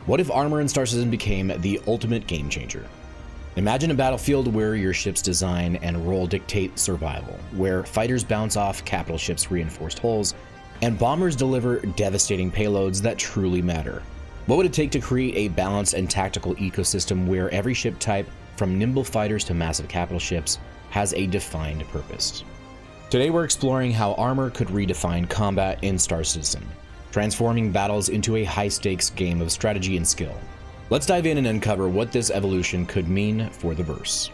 What if armor in Star Citizen became the ultimate game changer? Imagine a battlefield where your ship's design and role dictate survival, where fighters bounce off capital ships' reinforced hulls, and bombers deliver devastating payloads that truly matter. What would it take to create a balanced and tactical ecosystem where every ship type, from nimble fighters to massive capital ships, has a defined purpose? Today we're exploring how armor could redefine combat in Star Citizen, transforming battles into a high-stakes game of strategy and skill. Let's dive in and uncover what this evolution could mean for the verse.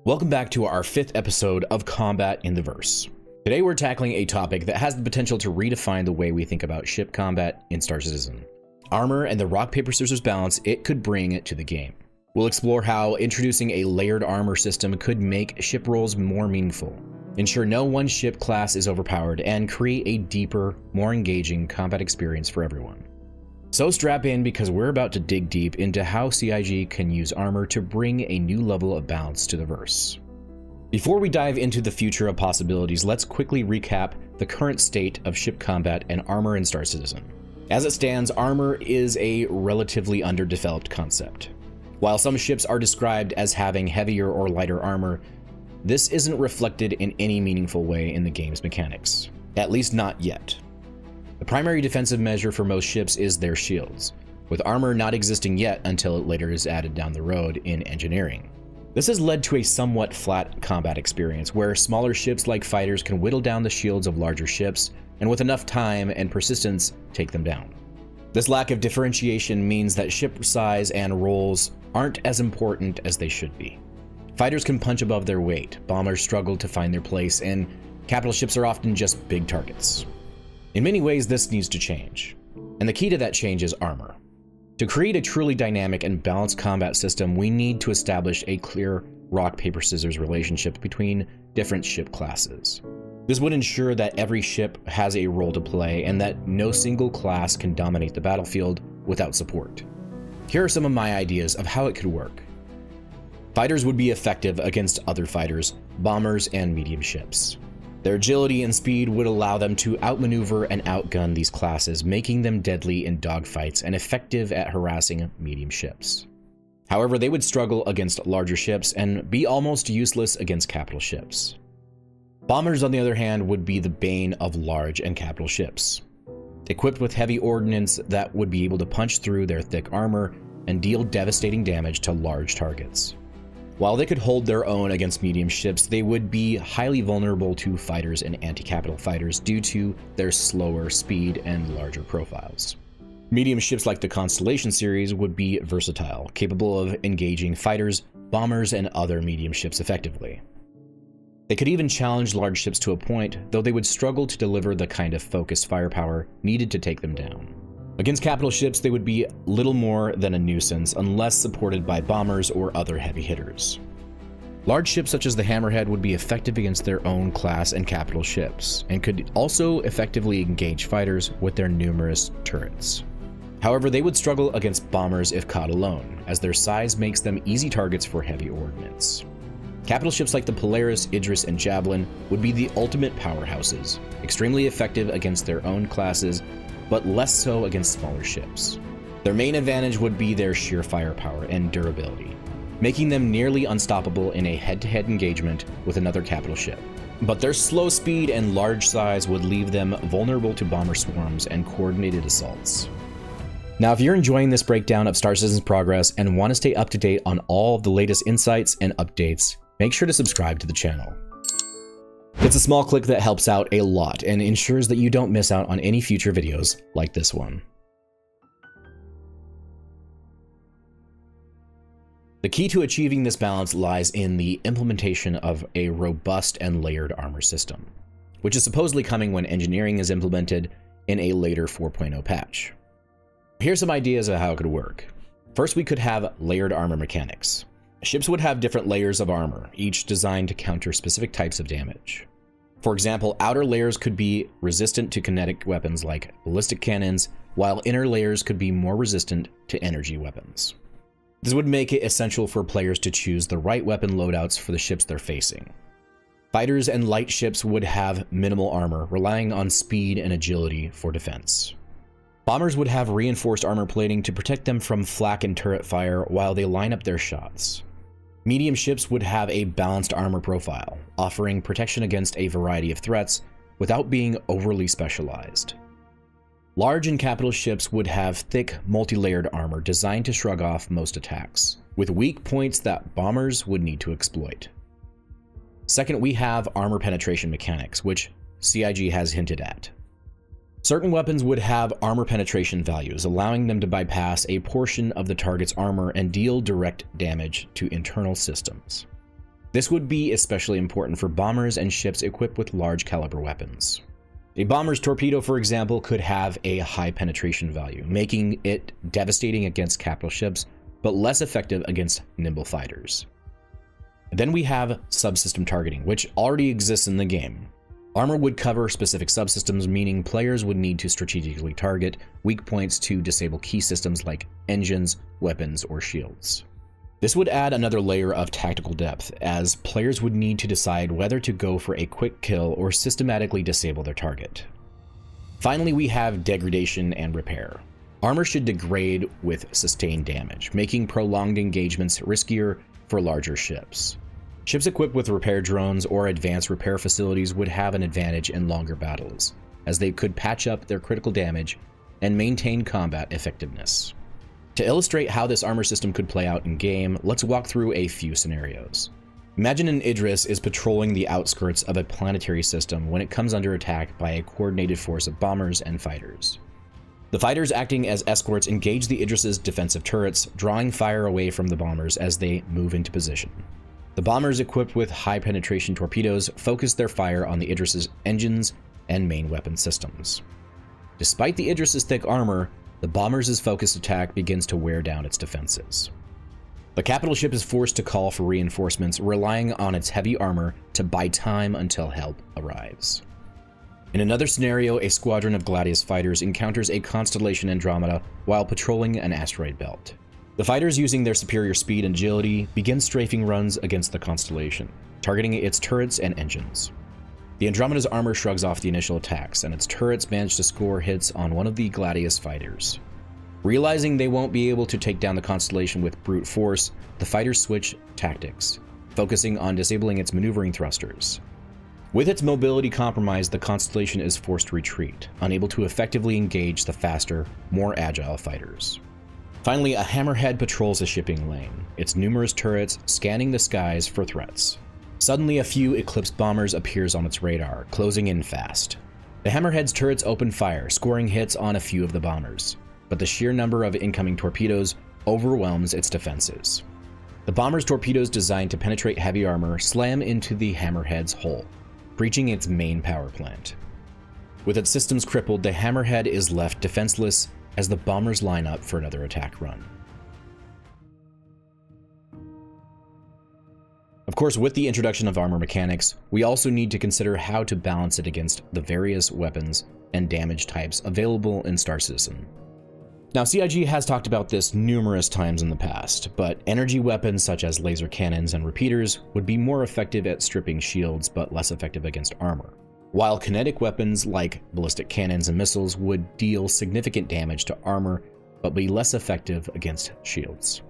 Welcome back to our 5th episode of Combat in the Verse. Today we're tackling a topic that has the potential to redefine the way we think about ship combat in Star Citizen. Armor and the rock, paper, scissors balance it could bring to the game. We'll explore how introducing a layered armor system could make ship roles more meaningful, ensure no one ship class is overpowered, and create a deeper, more engaging combat experience for everyone. So strap in, because we're about to dig deep into how CIG can use armor to bring a new level of balance to the verse. Before we dive into the future of possibilities, let's quickly recap the current state of ship combat and armor in Star Citizen. As it stands, armor is a relatively underdeveloped concept. While some ships are described as having heavier or lighter armor, this isn't reflected in any meaningful way in the game's mechanics, at least not yet. The primary defensive measure for most ships is their shields, with armor not existing yet until it later is added down the road in engineering. This has led to a somewhat flat combat experience, where smaller ships like fighters can whittle down the shields of larger ships, and with enough time and persistence, take them down. This lack of differentiation means that ship size and roles aren't as important as they should be. Fighters can punch above their weight, bombers struggle to find their place, and capital ships are often just big targets. In many ways, this needs to change, and the key to that change is armor. To create a truly dynamic and balanced combat system, we need to establish a clear rock, paper, scissors relationship between different ship classes. This would ensure that every ship has a role to play and that no single class can dominate the battlefield without support. Here are some of my ideas of how it could work. Fighters would be effective against other fighters, bombers, and medium ships. Their agility and speed would allow them to outmaneuver and outgun these classes, making them deadly in dogfights and effective at harassing medium ships. However, they would struggle against larger ships and be almost useless against capital ships. Bombers, on the other hand, would be the bane of large and capital ships, equipped with heavy ordnance that would be able to punch through their thick armor and deal devastating damage to large targets. While they could hold their own against medium ships, they would be highly vulnerable to fighters and anti-capital fighters due to their slower speed and larger profiles. Medium ships like the Constellation series would be versatile, capable of engaging fighters, bombers, and other medium ships effectively. They could even challenge large ships to a point, though they would struggle to deliver the kind of focused firepower needed to take them down. Against capital ships, they would be little more than a nuisance unless supported by bombers or other heavy hitters. Large ships such as the Hammerhead would be effective against their own class and capital ships, and could also effectively engage fighters with their numerous turrets. However, they would struggle against bombers if caught alone, as their size makes them easy targets for heavy ordnance. Capital ships like the Polaris, Idris, and Javelin would be the ultimate powerhouses, extremely effective against their own classes, but less so against smaller ships. Their main advantage would be their sheer firepower and durability, making them nearly unstoppable in a head-to-head engagement with another capital ship. But their slow speed and large size would leave them vulnerable to bomber swarms and coordinated assaults. Now, if you're enjoying this breakdown of Star Citizen's progress and want to stay up to date on all of the latest insights and updates, make sure to subscribe to the channel. It's a small click that helps out a lot and ensures that you don't miss out on any future videos like this one. The key to achieving this balance lies in the implementation of a robust and layered armor system, which is supposedly coming when engineering is implemented in a later 4.0 patch. Here's some ideas of how it could work. First, we could have layered armor mechanics. Ships would have different layers of armor, each designed to counter specific types of damage. For example, outer layers could be resistant to kinetic weapons like ballistic cannons, while inner layers could be more resistant to energy weapons. This would make it essential for players to choose the right weapon loadouts for the ships they're facing. Fighters and light ships would have minimal armor, relying on speed and agility for defense. Bombers would have reinforced armor plating to protect them from flak and turret fire while they line up their shots. Medium ships would have a balanced armor profile, offering protection against a variety of threats without being overly specialized. Large and capital ships would have thick, multi-layered armor designed to shrug off most attacks, with weak points that bombers would need to exploit. Second, we have armor penetration mechanics, which CIG has hinted at. Certain weapons would have armor penetration values, allowing them to bypass a portion of the target's armor and deal direct damage to internal systems. This would be especially important for bombers and ships equipped with large caliber weapons. A bomber's torpedo, for example, could have a high penetration value, making it devastating against capital ships, but less effective against nimble fighters. Then we have subsystem targeting, which already exists in the game. Armor would cover specific subsystems, meaning players would need to strategically target weak points to disable key systems like engines, weapons, or shields. This would add another layer of tactical depth, as players would need to decide whether to go for a quick kill or systematically disable their target. Finally, we have degradation and repair. Armor should degrade with sustained damage, making prolonged engagements riskier for larger ships. Ships equipped with repair drones or advanced repair facilities would have an advantage in longer battles, as they could patch up their critical damage and maintain combat effectiveness. To illustrate how this armor system could play out in game, let's walk through a few scenarios. Imagine an Idris is patrolling the outskirts of a planetary system when it comes under attack by a coordinated force of bombers and fighters. The fighters acting as escorts engage the Idris's defensive turrets, drawing fire away from the bombers as they move into position. The bombers equipped with high penetration torpedoes focus their fire on the Idris's engines and main weapon systems. Despite the Idris's thick armor, the bomber's focused attack begins to wear down its defenses. The capital ship is forced to call for reinforcements, relying on its heavy armor to buy time until help arrives. In another scenario, a squadron of Gladius fighters encounters a constellation Andromeda while patrolling an asteroid belt. The fighters, using their superior speed and agility, begin strafing runs against the constellation, targeting its turrets and engines. The Andromeda's armor shrugs off the initial attacks, and its turrets manage to score hits on one of the Gladius fighters. Realizing they won't be able to take down the constellation with brute force, the fighters switch tactics, focusing on disabling its maneuvering thrusters. With its mobility compromised, the constellation is forced to retreat, unable to effectively engage the faster, more agile fighters. Finally, a hammerhead patrols a shipping lane, its numerous turrets scanning the skies for threats. Suddenly, a few Eclipse bombers appears on its radar, closing in fast. The hammerhead's turrets open fire, scoring hits on a few of the bombers, but the sheer number of incoming torpedoes overwhelms its defenses. The bomber's torpedoes, designed to penetrate heavy armor, slam into the hammerhead's hull, breaching its main power plant. With its systems crippled, the hammerhead is left defenseless as the bombers line up for another attack run. Of course, with the introduction of armor mechanics, we also need to consider how to balance it against the various weapons and damage types available in Star Citizen. Now, CIG has talked about this numerous times in the past, but energy weapons such as laser cannons and repeaters would be more effective at stripping shields but less effective against armor, while kinetic weapons like ballistic cannons and missiles would deal significant damage to armor but be less effective against shields.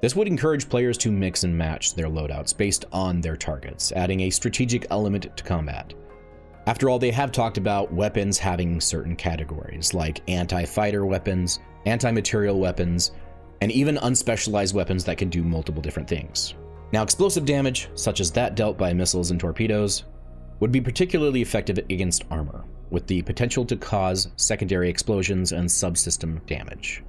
This would encourage players to mix and match their loadouts based on their targets, adding a strategic element to combat. After all, they have talked about weapons having certain categories, like anti-fighter weapons, anti-material weapons, and even unspecialized weapons that can do multiple different things. Now, explosive damage, such as that dealt by missiles and torpedoes, would be particularly effective against armor, with the potential to cause secondary explosions and subsystem damage.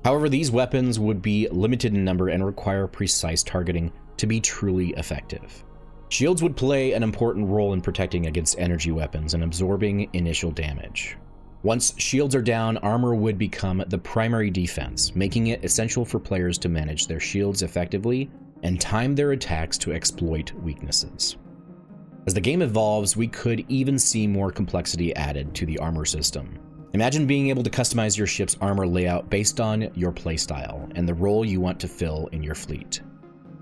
However, these weapons would be limited in number and require precise targeting to be truly effective. Shields would play an important role in protecting against energy weapons and absorbing initial damage. Once shields are down, armor would become the primary defense, making it essential for players to manage their shields effectively and time their attacks to exploit weaknesses. As the game evolves, we could even see more complexity added to the armor system. Imagine being able to customize your ship's armor layout based on your playstyle and the role you want to fill in your fleet.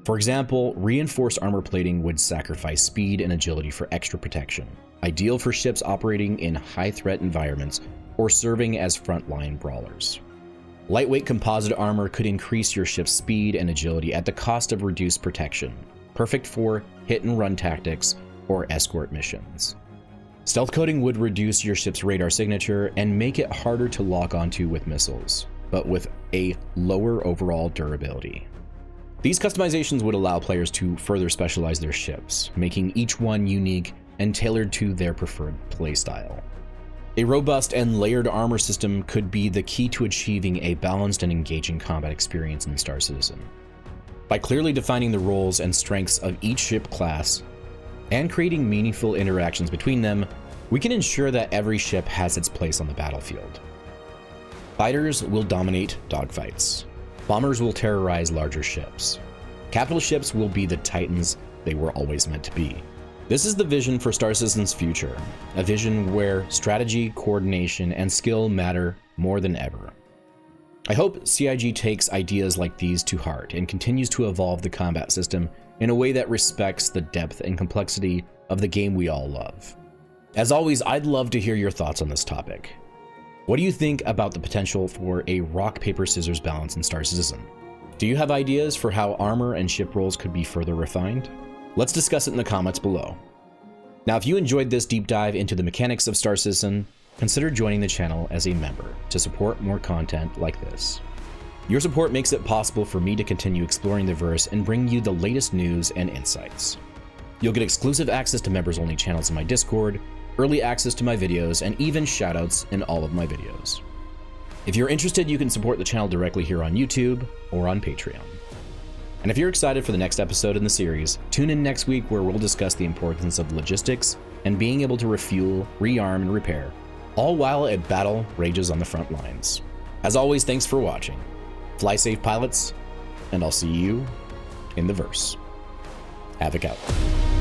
For example, reinforced armor plating would sacrifice speed and agility for extra protection, ideal for ships operating in high-threat environments or serving as frontline brawlers. Lightweight composite armor could increase your ship's speed and agility at the cost of reduced protection, perfect for hit-and-run tactics or escort missions. Stealth coating would reduce your ship's radar signature and make it harder to lock onto with missiles, but with a lower overall durability. These customizations would allow players to further specialize their ships, making each one unique and tailored to their preferred playstyle. A robust and layered armor system could be the key to achieving a balanced and engaging combat experience in Star Citizen. By clearly defining the roles and strengths of each ship class, and creating meaningful interactions between them, we can ensure that every ship has its place on the battlefield. Fighters will dominate dogfights. Bombers will terrorize larger ships. Capital ships will be the titans they were always meant to be. This is the vision for Star Citizen's future, a vision where strategy, coordination, and skill matter more than ever. I hope CIG takes ideas like these to heart and continues to evolve the combat system in a way that respects the depth and complexity of the game we all love. As always, I'd love to hear your thoughts on this topic. What do you think about the potential for a rock, paper, scissors balance in Star Citizen? Do you have ideas for how armor and ship roles could be further refined? Let's discuss it in the comments below. Now, if you enjoyed this deep dive into the mechanics of Star Citizen, consider joining the channel as a member to support more content like this. Your support makes it possible for me to continue exploring the verse and bring you the latest news and insights. You'll get exclusive access to members-only channels in my Discord, early access to my videos, and even shoutouts in all of my videos. If you're interested, you can support the channel directly here on YouTube or on Patreon. And if you're excited for the next episode in the series, tune in next week where we'll discuss the importance of logistics and being able to refuel, rearm, and repair, all while a battle rages on the front lines. As always, thanks for watching. Fly safe, pilots, and I'll see you in the verse. Havoc out.